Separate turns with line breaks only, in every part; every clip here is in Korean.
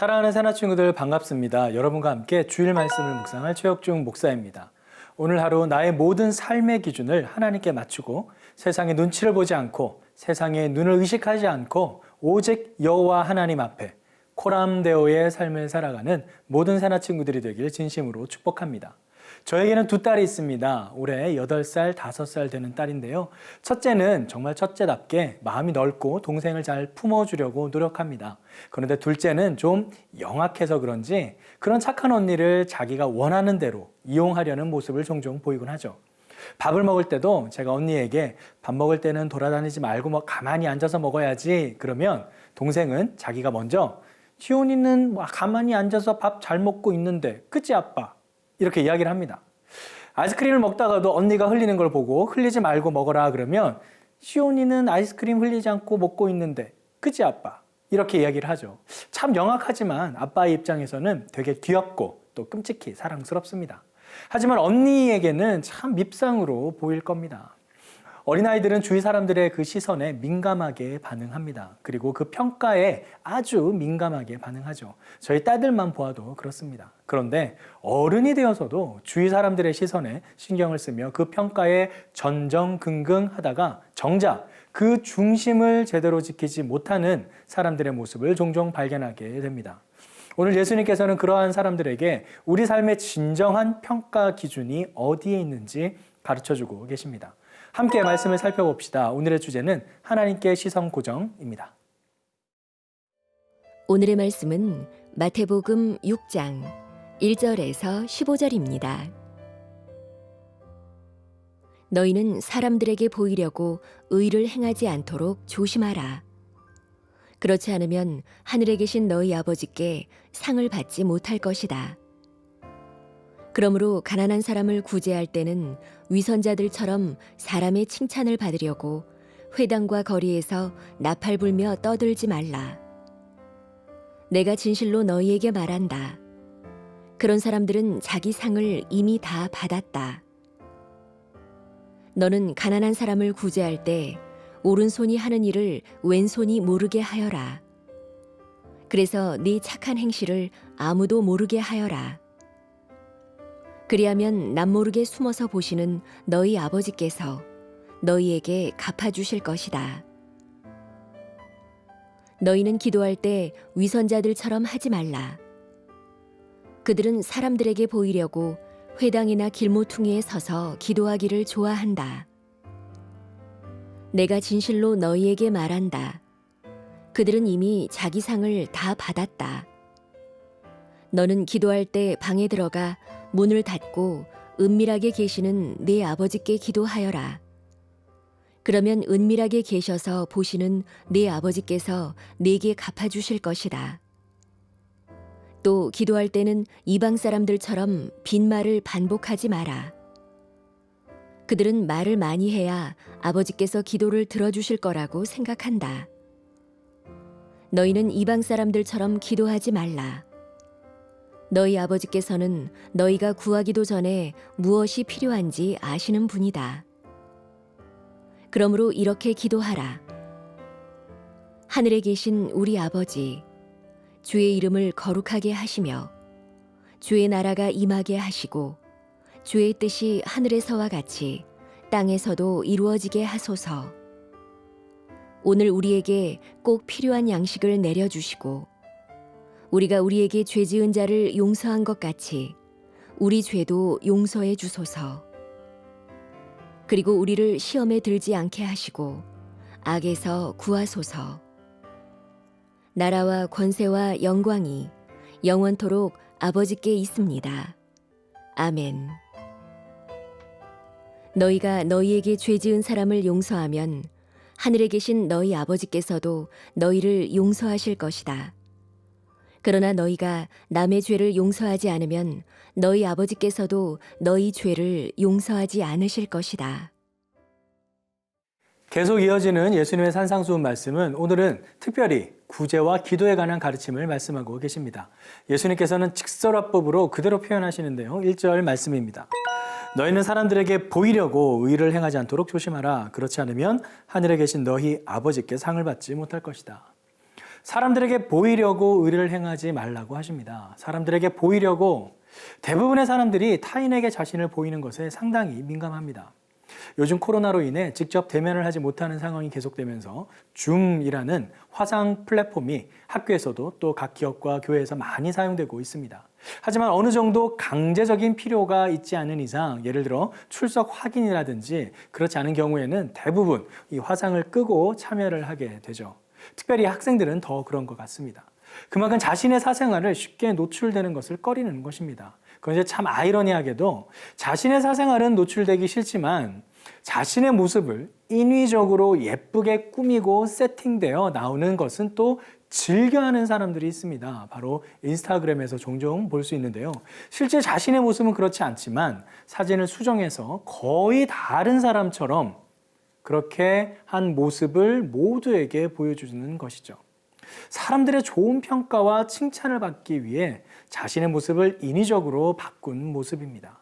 사랑하는 새나 친구들 반갑습니다. 여러분과 함께 주일 말씀을 묵상할 최혁중 목사입니다. 오늘 하루 나의 모든 삶의 기준을 하나님께 맞추고 세상의 눈치를 보지 않고 세상의 눈을 의식하지 않고 오직 여호와 하나님 앞에 코람데오의 삶을 살아가는 모든 새나 친구들이 되길 진심으로 축복합니다. 저에게는 두 딸이 있습니다. 올해 8살, 5살 되는 딸인데요. 첫째는 정말 첫째답게 마음이 넓고 동생을 잘 품어주려고 노력합니다. 그런데 둘째는 좀 영악해서 그런지 그런 착한 언니를 자기가 원하는 대로 이용하려는 모습을 종종 보이곤 하죠. 밥을 먹을 때도 제가 언니에게 밥 먹을 때는 돌아다니지 말고 가만히 앉아서 먹어야지 그러면 동생은 자기가 먼저 시온이는 가만히 앉아서 밥 잘 먹고 있는데 그치 아빠? 이렇게 이야기를 합니다. 아이스크림을 먹다가도 언니가 흘리는 걸 보고 흘리지 말고 먹어라 그러면 시온이는 아이스크림 흘리지 않고 먹고 있는데 그치 아빠? 이렇게 이야기를 하죠. 참 영악하지만 아빠의 입장에서는 되게 귀엽고 또 끔찍히 사랑스럽습니다. 하지만 언니에게는 참 밉상으로 보일 겁니다. 어린아이들은 주위 사람들의 그 시선에 민감하게 반응합니다. 그리고 그 평가에 아주 민감하게 반응하죠. 저희 딸들만 보아도 그렇습니다. 그런데 어른이 되어서도 주위 사람들의 시선에 신경을 쓰며 그 평가에 전전긍긍하다가 정작 그 중심을 제대로 지키지 못하는 사람들의 모습을 종종 발견하게 됩니다. 오늘 예수님께서는 그러한 사람들에게 우리 삶의 진정한 평가 기준이 어디에 있는지 가르쳐주고 계십니다. 함께 말씀을 살펴봅시다. 오늘의 주제는 하나님께 시선 고정입니다.
오늘의 말씀은 마태복음 6장 1절에서 15절입니다. 너희는 사람들에게 보이려고 의를 행하지 않도록 조심하라. 그렇지 않으면 하늘에 계신 너희 아버지께 상을 받지 못할 것이다. 그러므로 가난한 사람을 구제할 때는 위선자들처럼 사람의 칭찬을 받으려고 회당과 거리에서 나팔 불며 떠들지 말라. 내가 진실로 너희에게 말한다. 그런 사람들은 자기 상을 이미 다 받았다. 너는 가난한 사람을 구제할 때 오른손이 하는 일을 왼손이 모르게 하여라. 그래서 네 착한 행실을 아무도 모르게 하여라. 그리하면 남모르게 숨어서 보시는 너희 아버지께서 너희에게 갚아주실 것이다. 너희는 기도할 때 위선자들처럼 하지 말라. 그들은 사람들에게 보이려고 회당이나 길모퉁이에 서서 기도하기를 좋아한다. 내가 진실로 너희에게 말한다. 그들은 이미 자기 상을 다 받았다. 너는 기도할 때 방에 들어가 문을 닫고 은밀하게 계시는 네 아버지께 기도하여라. 그러면 은밀하게 계셔서 보시는 네 아버지께서 네게 갚아주실 것이다. 또 기도할 때는 이방 사람들처럼 빈말을 반복하지 마라. 그들은 말을 많이 해야 아버지께서 기도를 들어주실 거라고 생각한다. 너희는 이방 사람들처럼 기도하지 말라. 너희 아버지께서는 너희가 구하기도 전에 무엇이 필요한지 아시는 분이다. 그러므로 이렇게 기도하라. 하늘에 계신 우리 아버지, 주의 이름을 거룩하게 하시며 주의 나라가 임하게 하시고 주의 뜻이 하늘에서와 같이 땅에서도 이루어지게 하소서. 오늘 우리에게 꼭 필요한 양식을 내려주시고 우리가 우리에게 죄 지은 자를 용서한 것 같이 우리 죄도 용서해 주소서. 그리고 우리를 시험에 들지 않게 하시고 악에서 구하소서. 나라와 권세와 영광이 영원토록 아버지께 있습니다. 아멘. 너희가 너희에게 죄 지은 사람을 용서하면 하늘에 계신 너희 아버지께서도 너희를 용서하실 것이다. 그러나 너희가 남의 죄를 용서하지 않으면 너희 아버지께서도 너희 죄를 용서하지 않으실 것이다.
계속 이어지는 예수님의 산상수훈 말씀은 오늘은 특별히 구제와 기도에 관한 가르침을 말씀하고 계십니다. 예수님께서는 직설화법으로 그대로 표현하시는데요. 1절 말씀입니다. 너희는 사람들에게 보이려고 의를 행하지 않도록 조심하라. 그렇지 않으면 하늘에 계신 너희 아버지께 상을 받지 못할 것이다. 사람들에게 보이려고 의를 행하지 말라고 하십니다. 사람들에게 보이려고 대부분의 사람들이 타인에게 자신을 보이는 것에 상당히 민감합니다. 요즘 코로나로 인해 직접 대면을 하지 못하는 상황이 계속되면서 줌이라는 화상 플랫폼이 학교에서도 또 각 기업과 교회에서 많이 사용되고 있습니다. 하지만 어느 정도 강제적인 필요가 있지 않은 이상, 예를 들어 출석 확인이라든지 그렇지 않은 경우에는 대부분 이 화상을 끄고 참여를 하게 되죠. 특별히 학생들은 더 그런 것 같습니다. 그만큼 자신의 사생활을 쉽게 노출되는 것을 꺼리는 것입니다. 그런데 참 아이러니하게도 자신의 사생활은 노출되기 싫지만 자신의 모습을 인위적으로 예쁘게 꾸미고 세팅되어 나오는 것은 또 즐겨하는 사람들이 있습니다. 바로 인스타그램에서 종종 볼 수 있는데요. 실제 자신의 모습은 그렇지 않지만 사진을 수정해서 거의 다른 사람처럼 그렇게 한 모습을 모두에게 보여주는 것이죠. 사람들의 좋은 평가와 칭찬을 받기 위해 자신의 모습을 인위적으로 바꾼 모습입니다.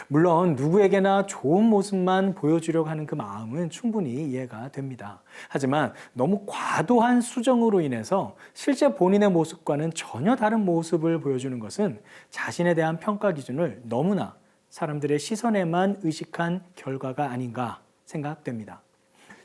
물론 누구에게나 좋은 모습만 보여주려고 하는 그 마음은 충분히 이해가 됩니다. 하지만 너무 과도한 수정으로 인해서 실제 본인의 모습과는 전혀 다른 모습을 보여주는 것은 자신에 대한 평가 기준을 너무나 사람들의 시선에만 의식한 결과가 아닌가 생각됩니다.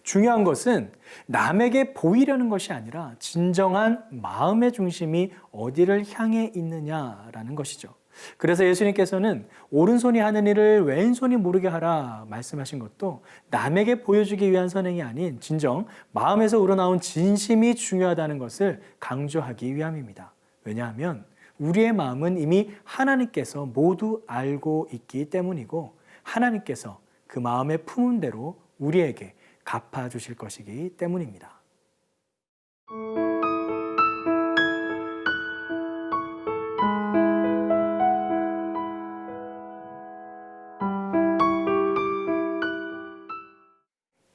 중요한 것은 남에게 보이려는 것이 아니라 진정한 마음의 중심이 어디를 향해 있느냐라는 것이죠. 그래서 예수님께서는 오른손이 하는 일을 왼손이 모르게 하라 말씀하신 것도 남에게 보여주기 위한 선행이 아닌 진정 마음에서 우러나온 진심이 중요하다는 것을 강조하기 위함입니다. 왜냐하면 우리의 마음은 이미 하나님께서 모두 알고 있기 때문이고 하나님께서 그 마음에 품은 대로 우리에게 갚아주실 것이기 때문입니다.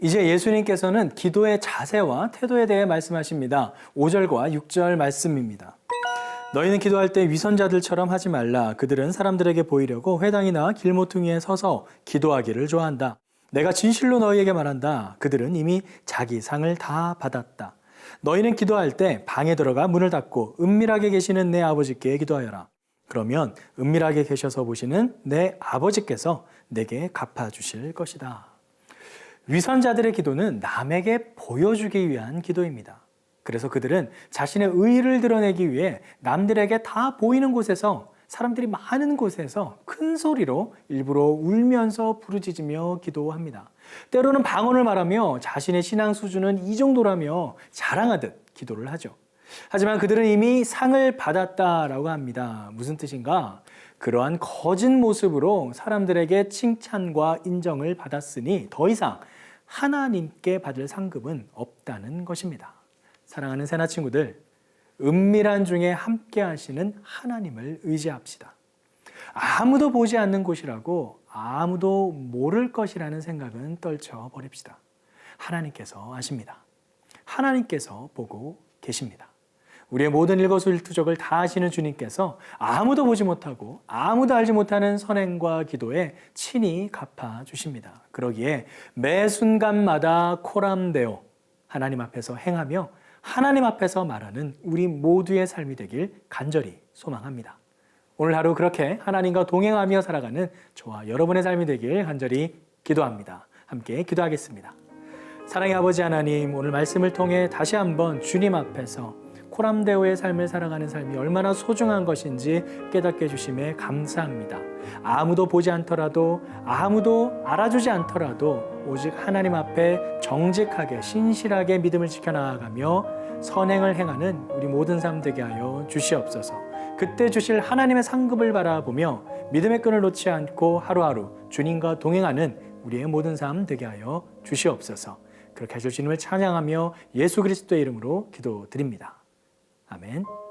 이제 예수님께서는 기도의 자세와 태도에 대해 말씀하십니다. 5절과 6절 말씀입니다. 너희는 기도할 때 위선자들처럼 하지 말라. 그들은 사람들에게 보이려고 회당이나 길모퉁이에 서서 기도하기를 좋아한다. 내가 진실로 너희에게 말한다. 그들은 이미 자기 상을 다 받았다. 너희는 기도할 때 방에 들어가 문을 닫고 은밀하게 계시는 내 아버지께 기도하여라. 그러면 은밀하게 계셔서 보시는 내 아버지께서 내게 갚아주실 것이다. 위선자들의 기도는 남에게 보여주기 위한 기도입니다. 그래서 그들은 자신의 의의를 드러내기 위해 남들에게 다 보이는 곳에서 사람들이 많은 곳에서 큰 소리로 일부러 울면서 부르짖으며 기도합니다. 때로는 방언을 말하며 자신의 신앙 수준은 이 정도라며 자랑하듯 기도를 하죠. 하지만 그들은 이미 상을 받았다라고 합니다. 무슨 뜻인가? 그러한 거짓 모습으로 사람들에게 칭찬과 인정을 받았으니 더 이상 하나님께 받을 상급은 없다는 것입니다. 사랑하는 새나 친구들, 은밀한 중에 함께 하시는 하나님을 의지합시다. 아무도 보지 않는 곳이라고 아무도 모를 것이라는 생각은 떨쳐버립시다. 하나님께서 아십니다. 하나님께서 보고 계십니다. 우리의 모든 일거수일투족을 다 아시는 주님께서 아무도 보지 못하고 아무도 알지 못하는 선행과 기도에 친히 갚아주십니다. 그러기에 매 순간마다 코람데오 하나님 앞에서 행하며 하나님 앞에서 말하는 우리 모두의 삶이 되길 간절히 소망합니다. 오늘 하루 그렇게 하나님과 동행하며 살아가는 저와 여러분의 삶이 되길 간절히 기도합니다. 함께 기도하겠습니다. 사랑의 아버지 하나님, 오늘 말씀을 통해 다시 한번 주님 앞에서 코람데오의 삶을 살아가는 삶이 얼마나 소중한 것인지 깨닫게 해주심에 감사합니다. 아무도 보지 않더라도 아무도 알아주지 않더라도 오직 하나님 앞에 정직하게 신실하게 믿음을 지켜나가며 선행을 행하는 우리 모든 삶 되게 하여 주시옵소서. 그때 주실 하나님의 상급을 바라보며 믿음의 끈을 놓지 않고 하루하루 주님과 동행하는 우리의 모든 삶 되게 하여 주시옵소서. 그렇게 하실 주님을 찬양하며 예수 그리스도의 이름으로 기도드립니다. 아멘.